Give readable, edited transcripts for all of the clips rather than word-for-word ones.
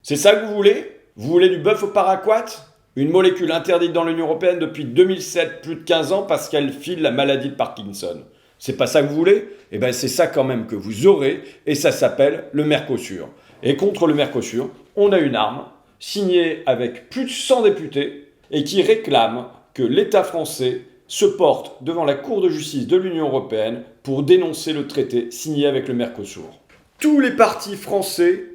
C'est ça que vous voulez? Vous voulez du bœuf au paraquat? Une molécule interdite dans l'Union européenne depuis 2007, plus de 15 ans, parce qu'elle file la maladie de Parkinson. C'est pas ça que vous voulez? Eh bien c'est ça quand même que vous aurez, et ça s'appelle le Mercosur. Et contre le Mercosur, on a une arme, signée avec plus de 100 députés, et qui réclame que l'État français se porte devant la Cour de justice de l'Union européenne pour dénoncer le traité signé avec le Mercosur. Tous les partis français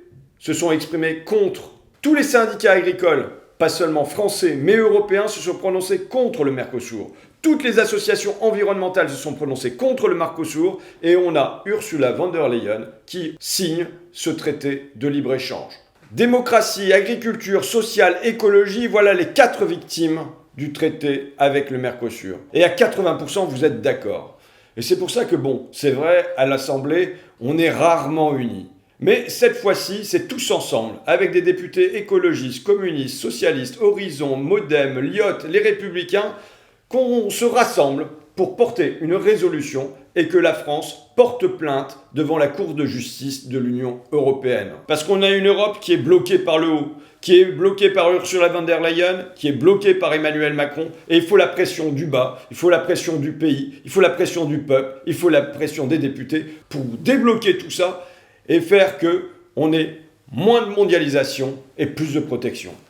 se sont exprimés contre. Tous les syndicats agricoles, pas seulement français, mais européens, se sont prononcés contre le Mercosur. Toutes les associations environnementales se sont prononcées contre le Mercosur et on a Ursula von der Leyen qui signe ce traité de libre-échange. Démocratie, agriculture, sociale, écologie, voilà les 4 victimes du traité avec le Mercosur. Et à 80%, vous êtes d'accord. Et c'est pour ça que, bon, c'est vrai, à l'Assemblée, on est rarement unis. Mais cette fois-ci, c'est tous ensemble, avec des députés écologistes, communistes, socialistes, Horizon, Modem, Lyot, les Républicains, qu'on se rassemble pour porter une résolution et que la France porte plainte devant la Cour de justice de l'Union européenne. Parce qu'on a une Europe qui est bloquée par le haut, qui est bloquée par Ursula von der Leyen, qui est bloquée par Emmanuel Macron, et il faut la pression du bas, il faut la pression du pays, il faut la pression du peuple, il faut la pression des députés pour débloquer tout ça et faire qu'on ait moins de mondialisation et plus de protection.